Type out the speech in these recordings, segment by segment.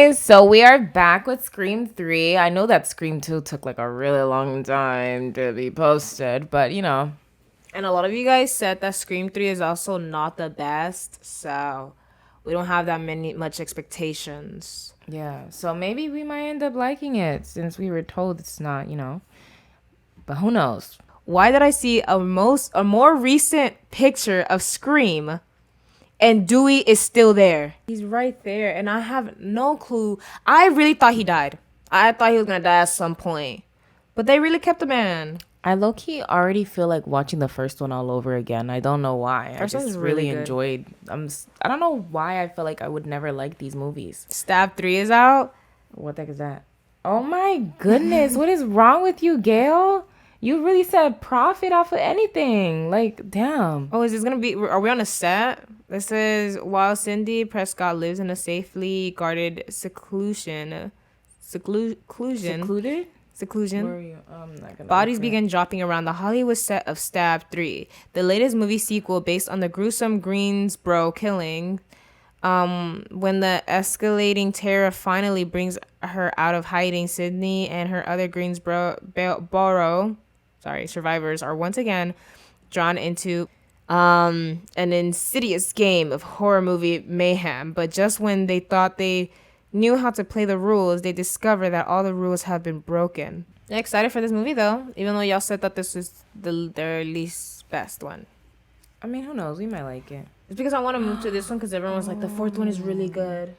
guys, so we are back with Scream 3. I know that Scream 2 took like a really long time to be posted, but you know. And a lot of you guys said that Scream 3 is also not the best, so we don't have that much expectations. Yeah, so maybe we might end up liking it since we were told it's not, you know. But who knows? Why did I see a more recent picture of Scream and Dewey is still there? He's right there and I have no clue. I really thought he died. I thought he was going to die at some point. But they really kept the man. I low-key already feel like watching the first one all over again. I don't know why. I just really enjoyed. I don't know why I feel like I would never like these movies. Stab 3 is out. What the heck is that? Oh my goodness. What is wrong with you, Gail? You really said profit off of anything. Like, damn. Oh, is this gonna be? Are we on a set? This says while Sidney Prescott lives in a safely guarded seclusion. Where are you? I'm not gonna bodies begin dropping around the Hollywood set of Stab 3, the latest movie sequel based on the gruesome Greensboro killing. When the escalating terror finally brings her out of hiding, Sidney and her other Greensboro survivors are once again drawn into an insidious game of horror movie mayhem. But just when they thought they knew how to play the rules, they discover that all the rules have been broken. I'm excited for this movie though, even though y'all said that this is their least best one. I mean, who knows? We might like it. It's because I want to move to this one because everyone was like, the fourth one is really good.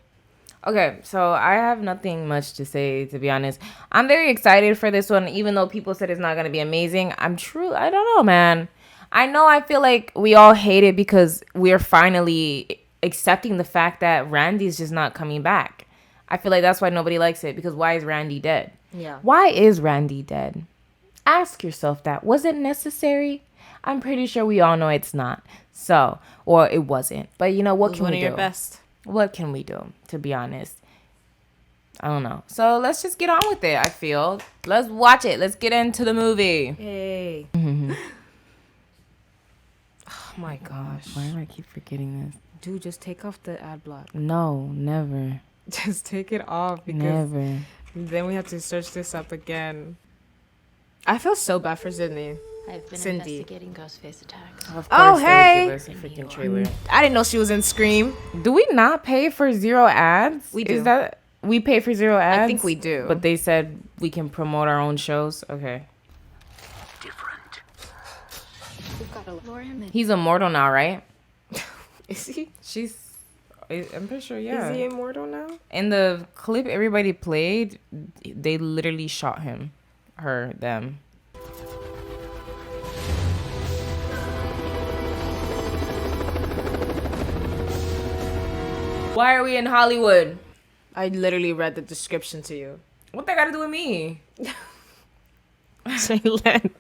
Okay, so I have nothing much to say, to be honest. I'm very excited for this one, even though people said it's not going to be amazing. I don't know, man. I feel like we all hate it because we're finally accepting the fact that Randy's just not coming back. I feel like that's why nobody likes it, because why is Randy dead? Yeah. Why is Randy dead? Ask yourself that. Was it necessary? I'm pretty sure we all know it's not. So, or it wasn't. But you know, what can we do? Your best. What can we do, to be honest? I don't know. So let's just get on with it, I feel. Let's watch it. Let's get into the movie. Hey. Oh my gosh. Why do I keep forgetting this? Dude, just take off the ad block. No, never. Just take it off because never. Then we have to search this up again. I feel so bad for Sidney. I've been investigating Ghostface attacks. Of course, oh, hey! Give us a freaking trailer. I didn't know she was in Scream. Do we not pay for 0 ads? We do. Is that we pay for 0 ads? I think we do. But they said we can promote our own shows. Okay. Different. We've got to lure him in. He's immortal now, right? Is he? I'm pretty sure, yeah. Is he immortal now? In the clip everybody played, they literally shot him. Them. Why are we in Hollywood? I literally read the description to you. What that got to do with me? Jalen.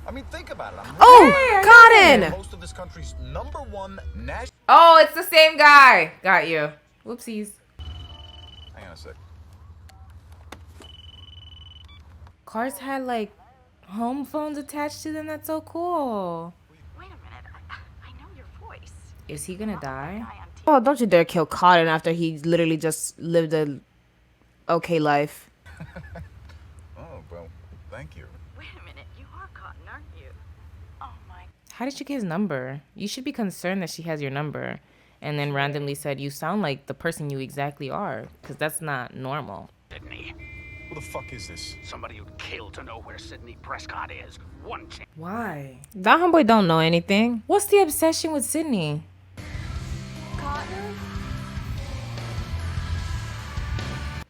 I mean, think about it. Cotton! Most of this country's #1 national. Oh, it's the same guy. Got you. Whoopsies. Hang on a sec. Cars had like home phones attached to them. That's so cool. Wait a minute. I know your voice. Is he gonna die? Oh, don't you dare kill Cotton after he literally just lived a okay life. Oh, well, thank you. Wait a minute. You are Cotton, aren't you? Oh my. How did you get his number? You should be concerned that she has your number. And then randomly said, you sound like the person you exactly are. Because that's not normal. Sidney. Who the fuck is this? Somebody who'd kill to know where Sidney Prescott is. One chance. Why? That homeboy don't know anything. What's the obsession with Sidney? Cotton?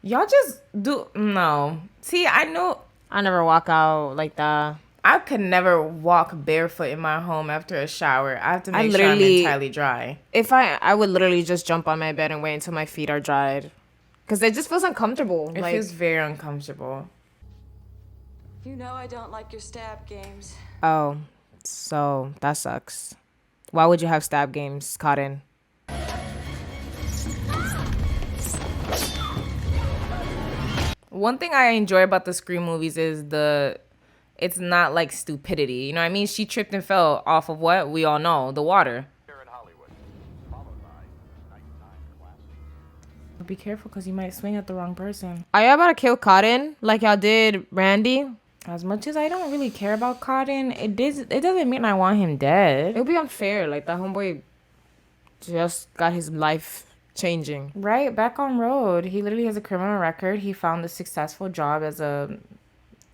Y'all just do... No. See, I know... I never walk out like that. I could never walk barefoot in my home after a shower. I have to make sure I'm entirely dry. If I would literally just jump on my bed and wait until my feet are dried. Because it just feels uncomfortable. It feels very uncomfortable. You know I don't like your stab games. Oh, so that sucks. Why would you have stab games, Cotton? One thing I enjoy about the Scream movies is it's not like stupidity. You know what I mean? She tripped and fell off of what? We all know, the water. Be careful because you might swing at the wrong person. Are y'all about to kill Cotton like y'all did Randy? As much as I don't really care about Cotton, it doesn't mean I want him dead. It would be unfair. Like, that homeboy just got his life changing. Right, back on road. He literally has a criminal record. He found a successful job as a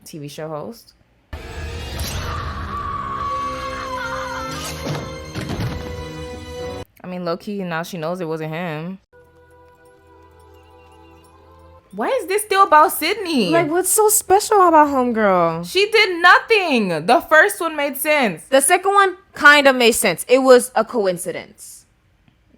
TV show host. I mean, low-key, now she knows it wasn't him. Why is this still about Sidney? Like, what's so special about homegirl? She did nothing. The first one made sense. The second one kind of made sense. It was a coincidence.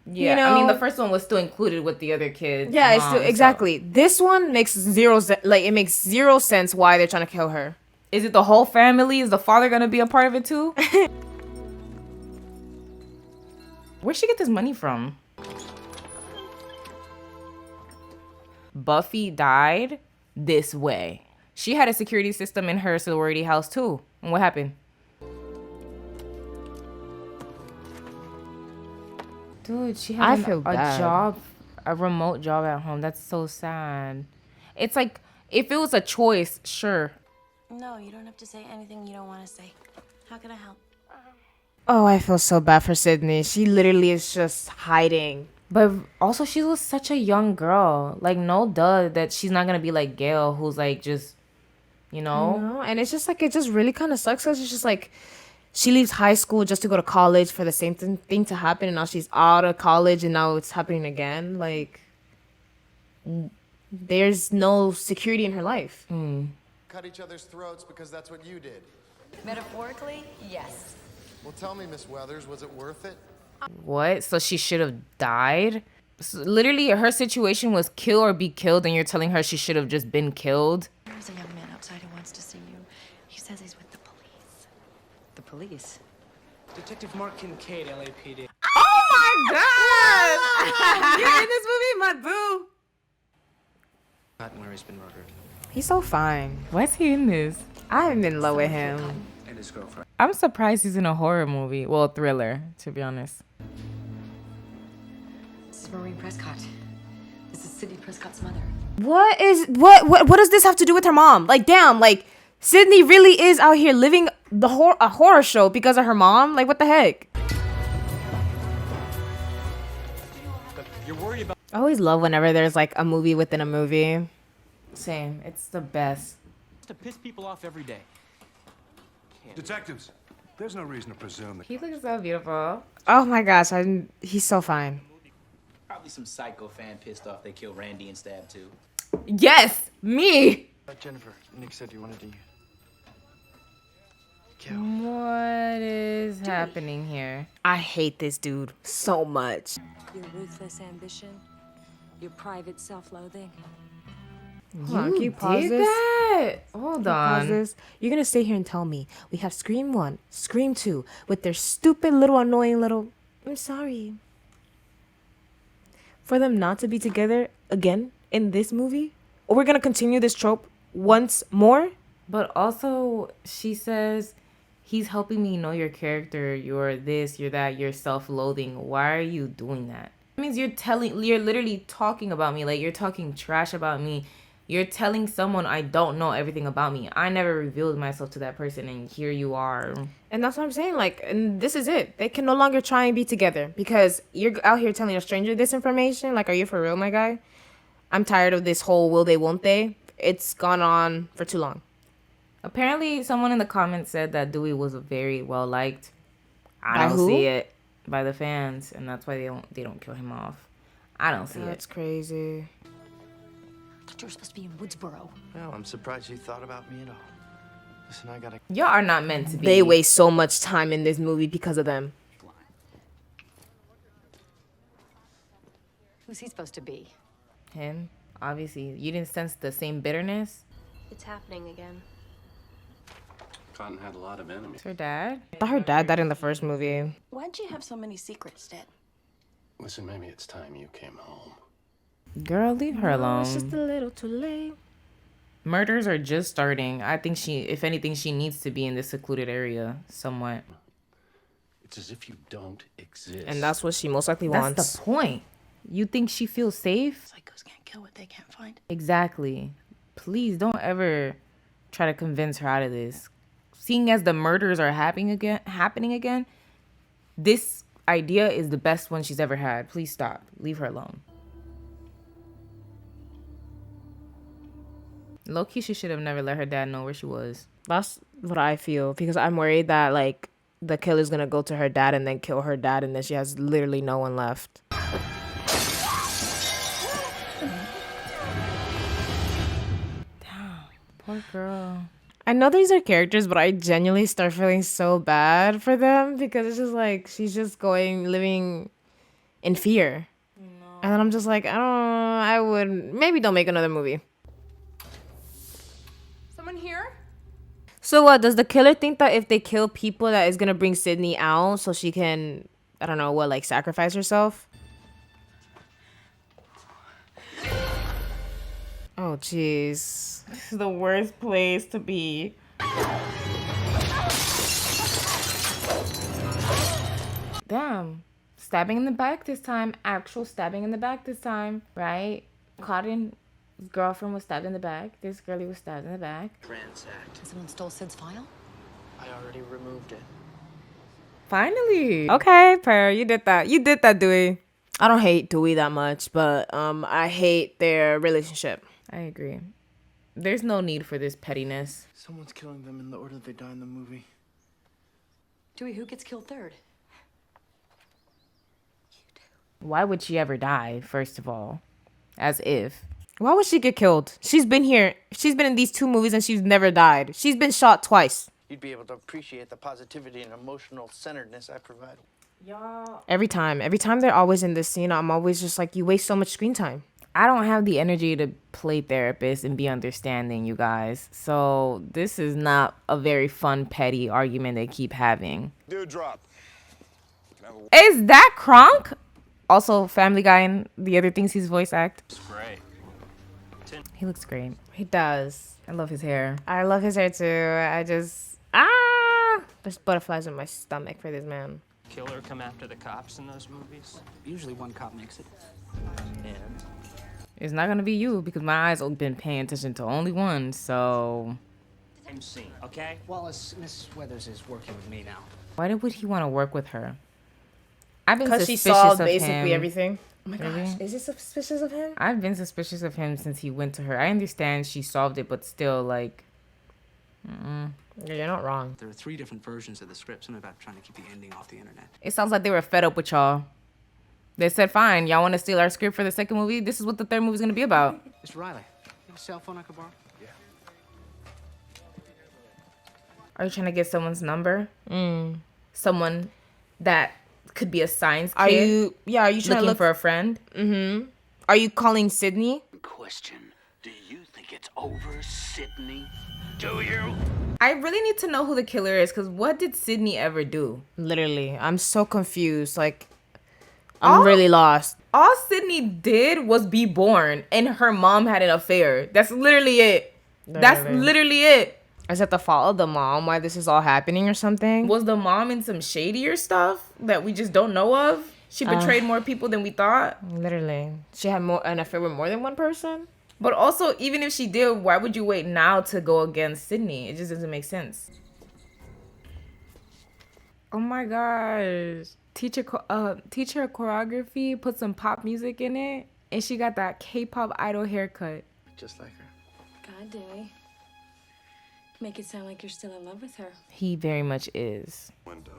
Yeah, You know? I mean, the first one was still included with the other kids. Yeah, it's still, exactly. This one makes it makes zero sense why they're trying to kill her. Is it the whole family? Is the father gonna be a part of it too? Where'd she get this money from? Buffy died this way. She had a security system in her sorority house too. And what happened? Dude, she had feel a bad. job, a remote job at home. That's so sad. It's like, if it was a choice, sure. No, you don't have to say anything you don't want to say. How can I help? Oh, I feel so bad for Sidney. She literally is just hiding. But also, she was such a young girl. Like, no duh that she's not gonna be like Gail, who's like just, you know? And it's just like, it just really kind of sucks because it's just like, she leaves high school just to go to college for the same thing to happen, and now she's out of college and now it's happening again. Like, there's no security in her life. Cut each other's throats because that's what you did. Metaphorically, yes. Well, tell me, Miss Weathers, was it worth it? What? So she should have died? So literally, her situation was kill or be killed, and you're telling her she should have just been killed? There's a young man outside who wants to see you. He says he's with the police. The police? Detective Mark Kincaid, LAPD. Oh my god! You're in this movie, my boo. Cotton where he's been murdered. He's so fine. Why is he in this? I'm in love with him. And his girlfriend. I'm surprised he's in a horror movie. Well, a thriller, to be honest. This is Maureen Prescott. This is Sidney Prescott's mother. What does this have to do with her mom? Like, damn, like, Sidney really is out here living a horror show because of her mom? Like, what the heck? You're worried about I always love whenever there's like a movie within a movie. Same. It's the best. to piss people off every day. Detectives, there's no reason to presume that. He looks so beautiful. Oh my gosh, he's so fine. Probably some psycho fan pissed off they killed Randy and Stab too. Yes, me. Jennifer, Nick said you wanted to kill. What is happening here? I hate this dude so much. Your ruthless ambition, your private self-loathing. Hold on, can you pause did this? that? Hold Pause on. this. You're gonna stay here and tell me we have Scream 1, Scream 2 with their stupid little annoying little. I'm sorry. For them not to be together again in this movie, or we're gonna continue this trope once more. But also, she says, he's helping me know your character. You're this, you're that, you're self-loathing. Why are you doing that? It means you're literally talking about me. Like, you're talking trash about me. You're telling someone I don't know everything about me. I never revealed myself to that person, and here you are. And that's what I'm saying. Like, and this is it. They can no longer try and be together because you're out here telling a stranger this information. Like, are you for real, my guy? I'm tired of this whole will they, won't they. It's gone on for too long. Apparently, someone in the comments said that Dewey was very well liked. I By don't who? see it. By the fans, and that's why they don't kill him off. I don't see That's it. crazy. I thought you were supposed to be in Woodsboro. Well, I'm surprised you thought about me at all. Listen, I gotta. Y'all are not meant to be. They waste so much time in this movie because of them. Who's he supposed to be? Him. Obviously, you didn't sense the same bitterness. It's happening again. Cotton had a lot of enemies. It's her dad. I thought her dad died in the first movie. Why'd you have so many secrets, Dad? Listen, maybe it's time you came home. Girl, leave her alone. It's just a little too late. Murders are just starting. I think if anything, she needs to be in this secluded area somewhat. It's as if you don't exist. And that's what she most likely That's wants. the point. You think she feels safe? Psychos can't kill what they can't find. Exactly. Please don't ever try to convince her out of this. Seeing as the murders are happening again, this idea is the best one she's ever had. Please stop. Leave her alone. Low-key, she should have never let her dad know where she was. That's what I feel, because I'm worried that like the killer's gonna go to her dad and then kill her dad, and then she has literally no one left. Damn, poor girl. I know these are characters, but I genuinely start feeling so bad for them, because it's just like she's just living in fear. And then I'm just like, I would maybe don't make another movie. Someone here? So what, does the killer think that if they kill people that is gonna bring Sidney out so she can, I don't know what, like sacrifice herself? Oh jeez. This is the worst place to be. Damn. Stabbing in the back this time. Actual stabbing in the back this time, right? Cotton's girlfriend was stabbed in the back. This girlie was stabbed in the back. Transact. Someone stole Sid's file? I already removed it. Finally. Okay, Pear, you did that. You did that, Dewey. I don't hate Dewey that much, but I hate their relationship. I agree. There's no need for this pettiness. Someone's killing them in the order they die in the movie. Dewey, who gets killed third? Why would she ever die, first of all? As if. Why would she get killed? She's been here. She's been in these 2 movies and she's never died. She's been shot twice. You'd be able to appreciate the positivity and emotional centeredness I provide. Y'all. Every time they're always in this scene, I'm always just like, you waste so much screen time. I don't have the energy to play therapist and be understanding, you guys. So this is not a very fun, petty argument they keep having. Dude, drop. Is that Kronk? Also, Family Guy and the other things he's voice act. It's great. He looks great. He does. I love his hair. I love his hair too. I just, there's butterflies in my stomach for this man. Killer come after the cops in those movies. Usually one cop makes it. And It's not gonna be you because my eyes have been paying attention to only one, so. MC, okay? Wallace, Miss Weathers is working with me now. Why would he want to work with her? I've been Because suspicious she saw of basically him. everything. Oh my Really? gosh, is he suspicious of him? I've been suspicious of him since he went to her. I understand she solved it, but still, like. Yeah, you're not wrong. There are 3 different versions of the script. Something about trying to keep the ending off the internet. It sounds like they were fed up with y'all. They said, fine, y'all want to steal our script for the second movie? This is what the third movie's going to be about. Mr. Riley, you have a cell phone I could borrow? Yeah. Are you trying to get someone's number? Someone that could be a science kid? Are you trying to looking look for a friend? Mm-hmm. Are you calling Sidney? Question. Do you think it's over, Sidney? Do you? I really need to know who the killer is, because what did Sidney ever do? Literally, I'm so confused. Like, I'm really lost. All Sidney did was be born, and her mom had an affair. That's literally it. That's literally it. Is that the fault of the mom why this is all happening or something? Was the mom in some shadier stuff that we just don't know of? She betrayed more people than we thought. Literally. She had an affair with more than one person? But also, even if she did, why would you wait now to go against Sidney? It just doesn't make sense. Oh my gosh. Teach her choreography, put some pop music in it, and she got that K-pop idol haircut. Just like her. God, Dewey. Make it sound like you're still in love with her. He very much is. Window.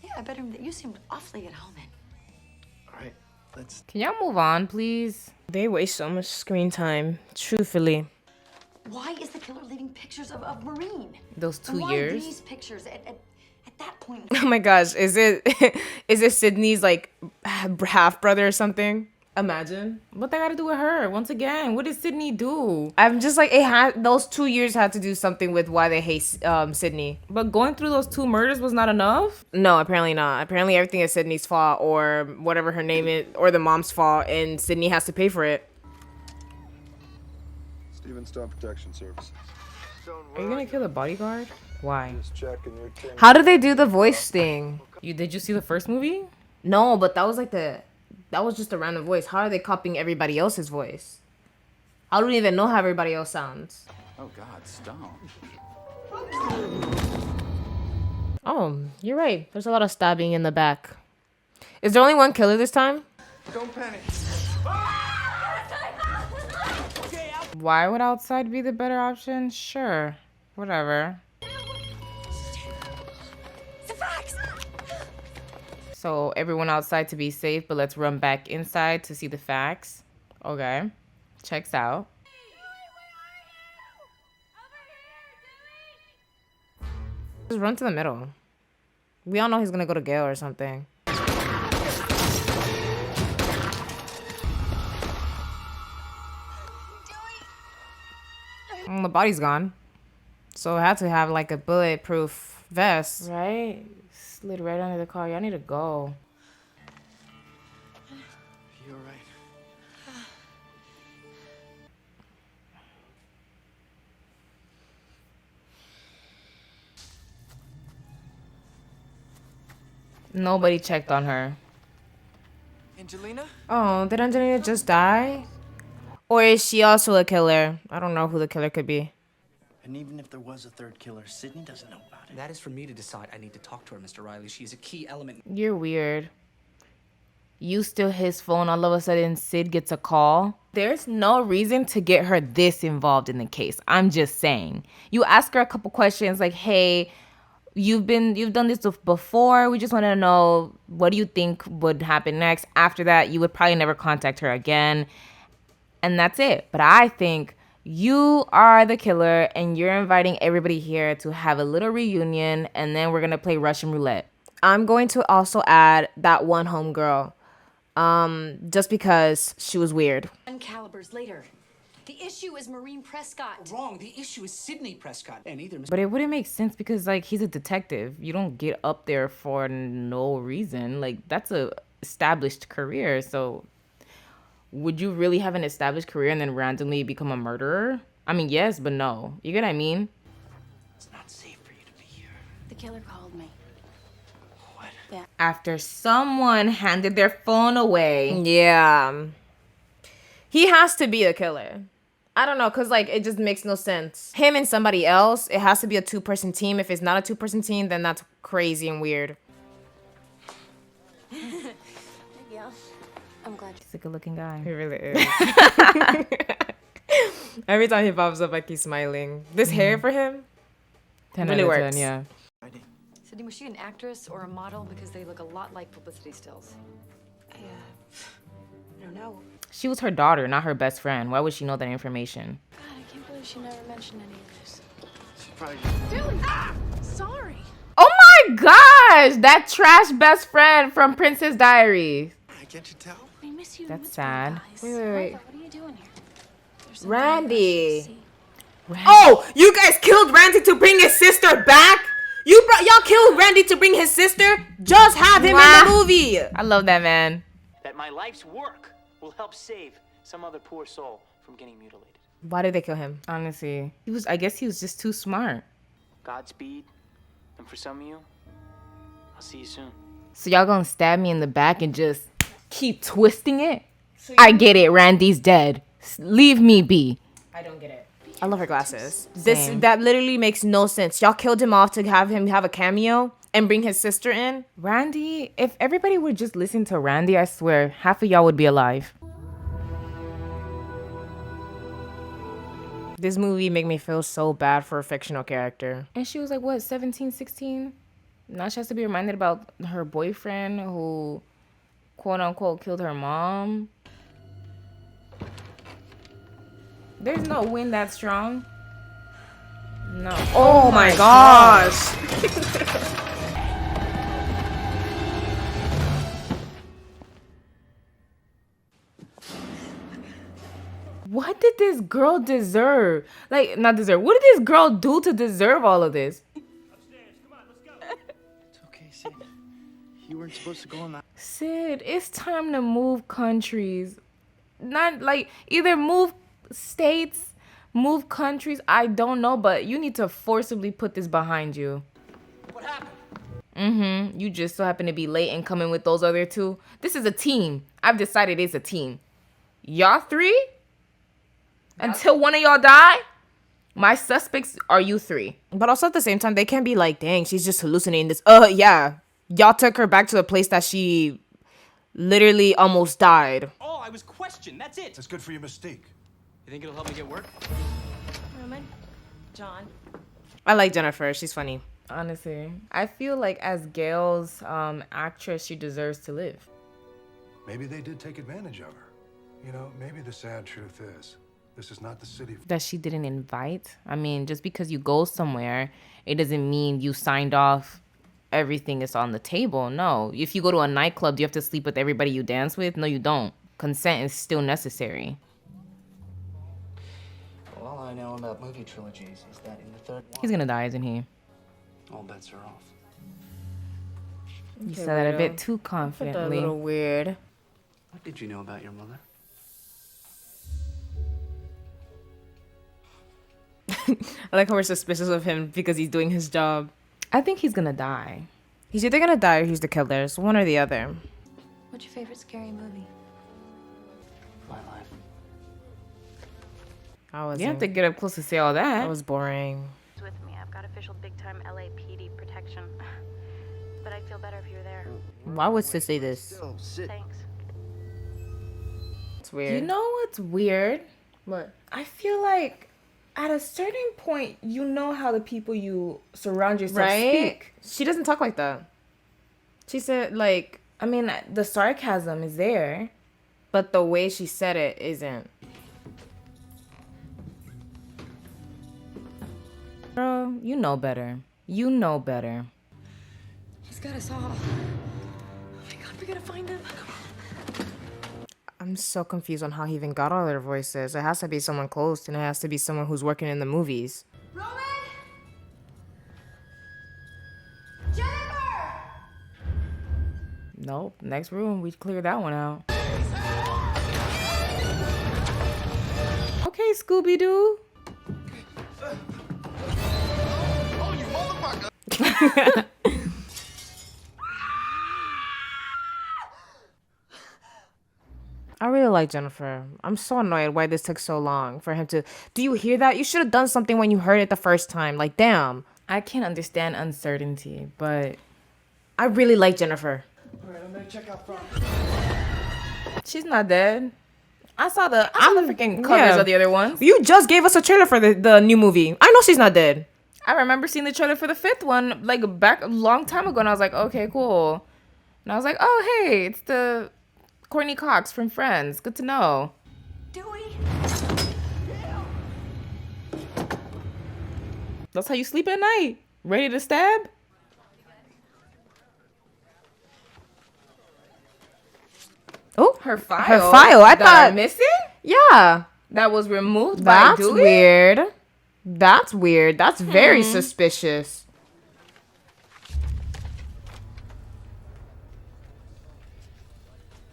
Yeah, I bet him that you seemed awfully at home in. All right, let's. Can y'all move on, please? They waste so much screen time, truthfully. Why is the killer leaving pictures of Marine? Those 2 Why years. these pictures at that point? Oh my gosh, is it Sidney's like half brother or something? Imagine. What they got to do with her? Once again, what did Sidney do? I'm just like, those 2 years had to do something with why they hate Sidney. But going through those 2 murders was not enough? No, apparently not. Apparently everything is Sidney's fault or whatever her name is, or the mom's fault, and Sidney has to pay for it. Stevenstown Protection Services. Are you gonna kill the bodyguard? Why? Just checking your team. How do they do the voice thing? Did you see the first movie? No, but that was like the That was just a random voice. How are they copying everybody else's voice? I don't even know how everybody else sounds. Oh God, stop. Oh, you're right. There's a lot of stabbing in the back. Is there only one killer this time? Don't panic. Why would outside be the better option? Sure. Whatever. So everyone outside to be safe, but let's run back inside to see the facts. Okay. Checks out. Just run to the middle. We all know he's gonna go to jail or something. The body's gone. So it had to have like a bulletproof vest. Right? Slid right under the car. Y'all need to go. You're right. Nobody checked on her. Angelina? Oh, did Angelina just die? Or is she also a killer? I don't know who the killer could be. And even if there was a third killer, Sidney doesn't know about it. That is for me to decide. I need to talk to her, Mr. Riley. She is a key element. You're weird. You steal his phone, all of a sudden Sid gets a call. There's no reason to get her this involved in the case. I'm just saying. You ask her a couple questions like, hey, you've done this before. We just want to know, what do you think would happen next? After that, you would probably never contact her again. And that's it. But I think you are the killer and you're inviting everybody here to have a little reunion, and then we're going to play Russian roulette. I'm going to also add that one homegirl. Just because she was weird. Calibers later. The issue is Maureen Prescott. Wrong. The issue is Sidney Prescott. And either Mr. But it wouldn't make sense because, like, he's a detective. You don't get up there for no reason. Like, that's a established career. So would you really have an established career and then randomly become a murderer? I mean, yes, but no. You get what I mean? It's not safe for you to be here. The killer called me. What? After someone handed their phone away. Yeah. He has to be a killer. I don't know, because, like, it just makes no sense. Him and somebody else, it has to be a two-person team. If it's not a two-person team, then that's crazy and weird. Yeah. I'm glad. He's a good-looking guy. He really is. Every time he pops up, I keep smiling. This hair for him 10 really out of works. 10, yeah. Sidney, was she an actress or a model? Because they look a lot like publicity stills. I don't know. She was her daughter, not her best friend. Why would she know that information? God, I can't believe she never mentioned any of this. She's probably Dude! Sorry! Oh my gosh! That trash best friend from Princess Diaries. Can't you tell? I miss you. That's sad. Wait. What are you doing here? There's something Randy. Oh, you guys killed Randy to bring his sister back? Y'all killed Randy to bring his sister? Just have him in the movie. I love that man. That my life's work will help save some other poor soul from getting mutilated. Why did they kill him? Honestly, I guess he was just too smart. Godspeed. And for some of you, I'll see you soon. So y'all gonna stab me in the back and just keep twisting it? I get it. Randy's dead. Leave me be. I don't get it. I love her glasses. Same. That literally makes no sense. Y'all killed him off to have him have a cameo and bring his sister in. Randy, if everybody would just listen to Randy, I swear, half of y'all would be alive. This movie made me feel so bad for a fictional character. And she was like, what, 17, 16? Now she has to be reminded about her boyfriend who, quote unquote, killed her mom. There's no wind that strong. No. Oh my gosh. What did this girl deserve? Like, not deserve. What did this girl do to deserve all of this? It's okay, Sid. You weren't supposed to go on that. Sid, it's time to move countries. Not like either move states, move countries. I don't know, but you need to forcibly put this behind you. What happened? You just so happen to be late and come in with those other two. This is a team. I've decided it's a team. Y'all three? Until one of y'all die? My suspects are you three. But also at the same time, they can't be like, dang, she's just hallucinating this. Yeah. Y'all took her back to the place that she literally almost died. Oh, I was questioned. That's it. That's good for your mystique. You think it'll help me get work? Roman? John? I like Jennifer. She's funny. Honestly, I feel like as Gail's actress, she deserves to live. Maybe they did take advantage of her. You know, maybe the sad truth is, this is not the city. That she didn't invite. I mean, just because you go somewhere, it doesn't mean you signed off. Everything is on the table. No. If you go to a nightclub, do you have to sleep with everybody you dance with? No, you don't. Consent is still necessary. Well, all I know about movie trilogies is that in the third one, He's gonna die, isn't he? all bets are off. You said that a bit too confidently. A little weird. What did you know about your mother? I like how we're suspicious of him because he's doing his job. I think he's gonna die. He's either gonna die or he's the killer. It's one or the other. What's your favorite scary movie? My life. You have to get up close to say all that. That was boring. With me, I've got official big-time LAPD protection. But I'd feel better if you were there. Why would Sis say this? Thanks. It's weird. You know what's weird? What? I feel like at a certain point, you know how the people you surround yourself speak. She doesn't talk like that. She said, like, I mean, the sarcasm is there. but the way she said it isn't. Girl, you know better. You know better. He's got us all. Oh my god, we gotta find him. I'm so confused on how he even got all their voices. It has to be someone close, and it has to be someone who's working in the movies. Roman! Jennifer! Nope. Next room, we cleared that one out. Okay, Scooby-Doo. Oh, you motherfucker! I really like Jennifer. I'm so annoyed why this took so long for him to... Do you hear that? You should have done something when you heard it the first time. Like, damn. I can't understand uncertainty, but I really like Jennifer. Alright, I'm gonna check out front. she's not dead. I saw the freaking covers of the other ones. You just gave us a trailer for the new movie. I know she's not dead. I remember seeing the trailer for the 5th one, like, back a long time ago, and I was like, okay, cool. And I was like, oh, hey, it's the Courtney Cox from Friends. Good to know. Dewey! That's how you sleep at night? Ready to stab? Oh, Her file. Her file. I that thought... are missing? Yeah. That was removed by That's Dewey? weird. That's weird. That's very suspicious.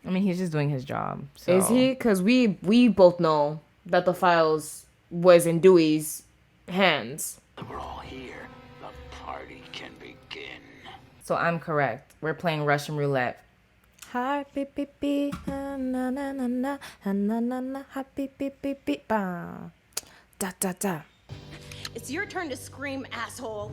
I mean, he's just doing his job. So. Is he? Because we both know that the files was in Dewey's hands. We're all here. The party can begin. So I'm correct. We're playing Russian roulette. Hi, beep, beep, beep. Na, na, na, na, na, na, na, na. Hi, beep, beep, beep, beep. Ba. Da, da, da. It's your turn to scream, asshole.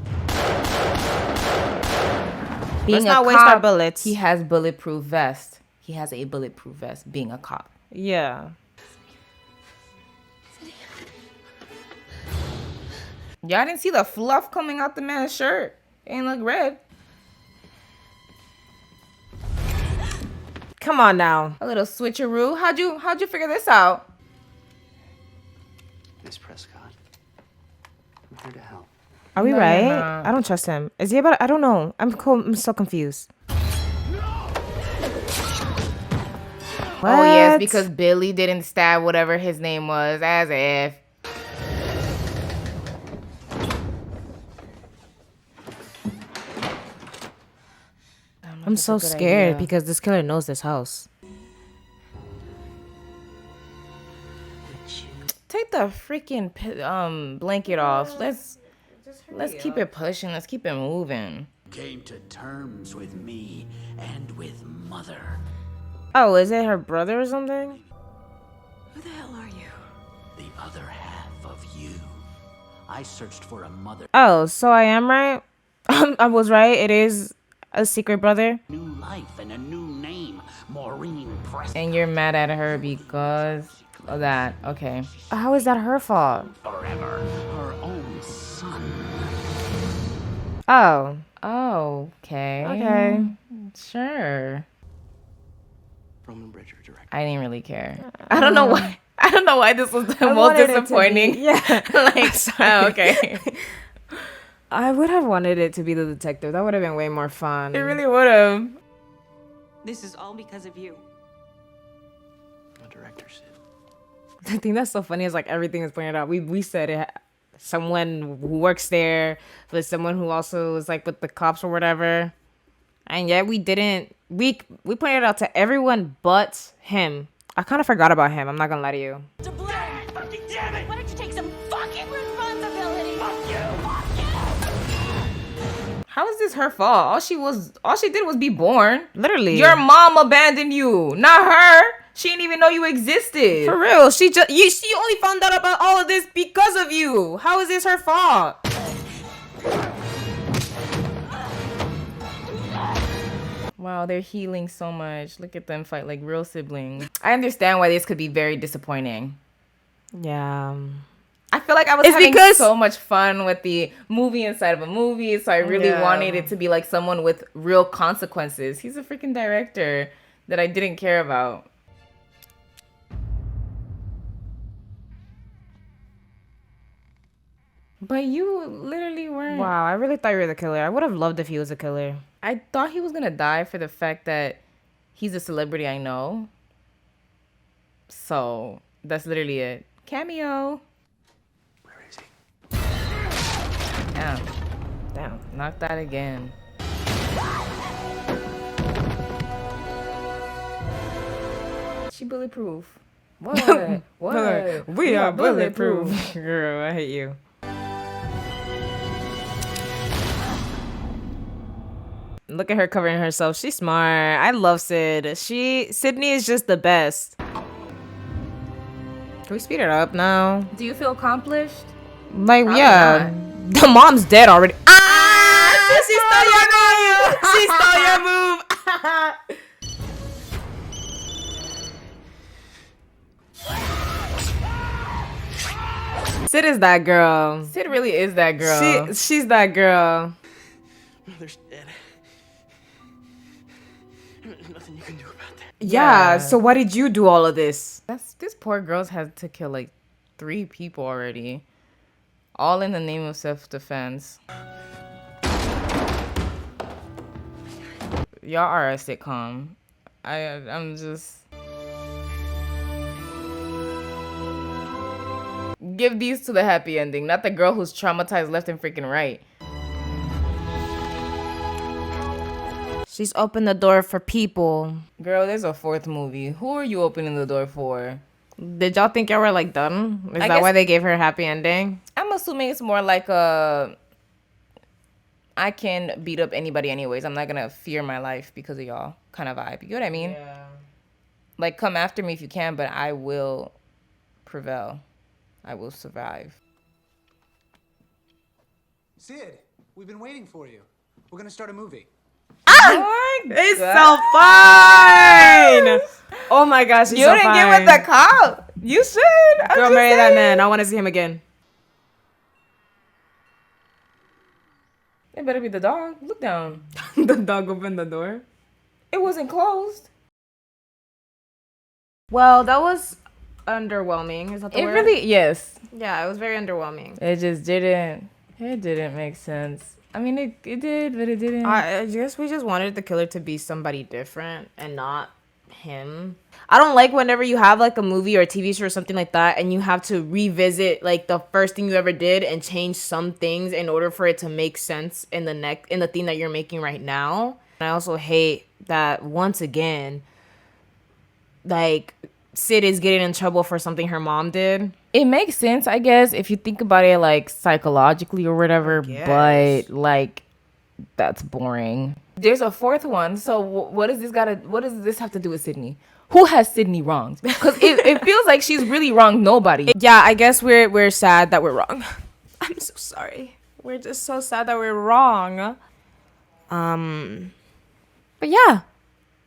Being Let's not waste our bullets. He has bulletproof vest. He has a bulletproof vest being a cop. Yeah. Y'all didn't see the fluff coming out the man's shirt. It ain't look red. Come on now. A little switcheroo. How'd you figure this out? Miss Prescott, I'm here to help. Are we No, right? you're not. I don't trust him. Is he about? I don't know. I'm so confused. Oh yes, What? because Billy didn't stab whatever his name was, as if. I'm so scared because this killer knows this house. Take the freaking blanket off. Let's keep it pushing. Let's keep it moving. came to terms with me and with Mother. Oh, is it her brother or something? Who the hell are you? The other half of you. I searched for a mother. Oh, so I am right? I was right. It is a secret brother. New life and a new name. Maureen Prescott. And you're mad at her because of that. Okay. How is that her fault? Forever. Her own son. Oh. Oh, okay. Okay. Sure. Roman Bridger director. I didn't really care. I don't know why. I don't know why this was the most disappointing. Yeah. Like, oh, okay. I would have wanted it to be the detective. That would have been way more fun. It really would have. This is all because of you. The director said. The thing that's so funny is like everything is pointed out. We said it. Someone who works there, but someone who also is like with the cops or whatever, and yet we didn't. We pointed it out to everyone but him. I kind of forgot about him. I'm not gonna lie to you. Fucking damn it! Why don't you take some fucking responsibility? Fuck you! How is this her fault? All she did was be born. Literally. Your mom abandoned you, not her. She didn't even know you existed. For real. She only found out about all of this because of you. How is this her fault? Wow, they're healing so much. Look at them fight like real siblings. I understand why this could be very disappointing. Yeah. I feel like I was having so much fun with the movie inside of a movie, so I really wanted it to be like someone with real consequences. He's a freaking director that I didn't care about. But you literally weren't. Wow, I really thought you were the killer. I would have loved if he was a killer. I thought he was gonna die for the fact that he's a celebrity I know. So that's literally it. Cameo. Where is he? Damn. Damn. Knock that again. She bulletproof. What? What? We are bulletproof. Girl, I hate you. Look at her covering herself. She's smart. I love Sid. Sidney is just the best. Can we speed it up now? Do you feel accomplished? Like, Probably yeah. not. The mom's dead already. She stole your move! She stole your move! Sid is that girl. Sid really is that girl. She's that girl. Mother's dead. Nothing you can do about that. Yeah, so why did you do all of this? This poor girl's had to kill like 3 people already. All in the name of self-defense. Y'all are a sitcom. I'm just... Give these to the happy ending, not the girl who's traumatized left and freaking right. She's opened the door for people. Girl, there's a 4th movie. Who are you opening the door for? Did y'all think y'all were like done? Is that why they gave her a happy ending? I'm assuming it's more like a... I can beat up anybody anyways. I'm not gonna fear my life because of y'all kind of vibe. You know what I mean? Yeah. Like, come after me if you can, but I will prevail. I will survive. Sid, we've been waiting for you. We're gonna start a movie. It's so fine. Oh my gosh, you didn't get with the cop. You should. Girl, marry that man. I want to see him again. It better be the dog. Look down. The dog opened the door. It wasn't closed. Well, that was underwhelming. Is that the word? Really, yes. Yeah, it was very underwhelming. It just didn't. It didn't make sense. I mean, it did, but it didn't. I guess we just wanted the killer to be somebody different and not him. I don't like whenever you have like a movie or a TV show or something like that and you have to revisit like the first thing you ever did and change some things in order for it to make sense in the thing that you're making right now. And I also hate that once again, like Sid is getting in trouble for something her mom did. It makes sense, I guess, if you think about it like psychologically or whatever, but like That's boring. There's a fourth one. So what does this have to do with Sidney? Who has Sidney wronged? Because it feels like she's really wronged nobody. Yeah, I guess we're sad that we're wrong. I'm so sorry. We're just so sad that we're wrong. But yeah,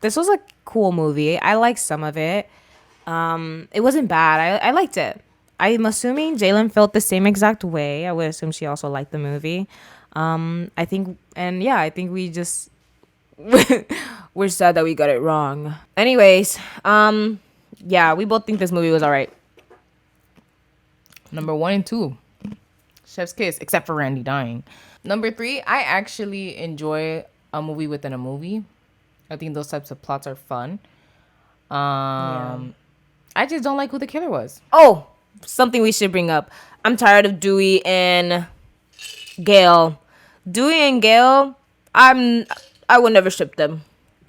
this was a cool movie. I liked some of it. It wasn't bad. I liked it. I'm assuming Jalen felt the same exact way. I would assume she also liked the movie. I think we just we're sad that we got it wrong. Anyways, yeah, we both think this movie was all right. Number 1 and 2, Chef's Kiss, except for Randy dying. Number 3, I actually enjoy a movie within a movie. I think those types of plots are fun. I just don't like who the killer was. Oh, something we should bring up. I'm tired of Dewey and Gail. Dewey and Gail, I would never ship them.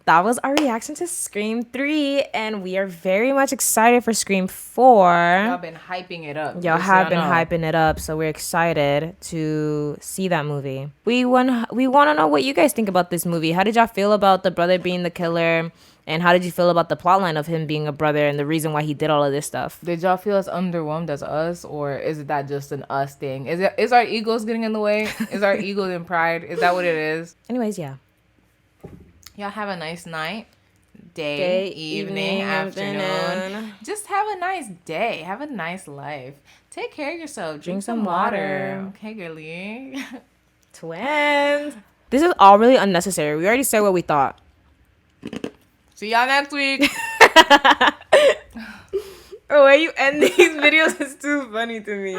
That was our reaction to Scream 3, and we are very much excited for Scream 4. Y'all been hyping it up. Hyping it up, so we're excited to see that movie. We want to know what you guys think about this movie. How did y'all feel about the brother being the killer, and how did you feel about the plotline of him being a brother and the reason why he did all of this stuff? Did y'all feel as underwhelmed as us, or is that just an us thing? Is our egos getting in the way? Is our ego and pride? Is that what it is? Anyways, yeah. Y'all have a nice night, day, evening, afternoon. Just have a nice day. Have a nice life. Take care of yourself. Drink some water. Okay, girlie. Twins. This is all really unnecessary. We already said what we thought. See y'all next week. The way you end these videos is too funny to me.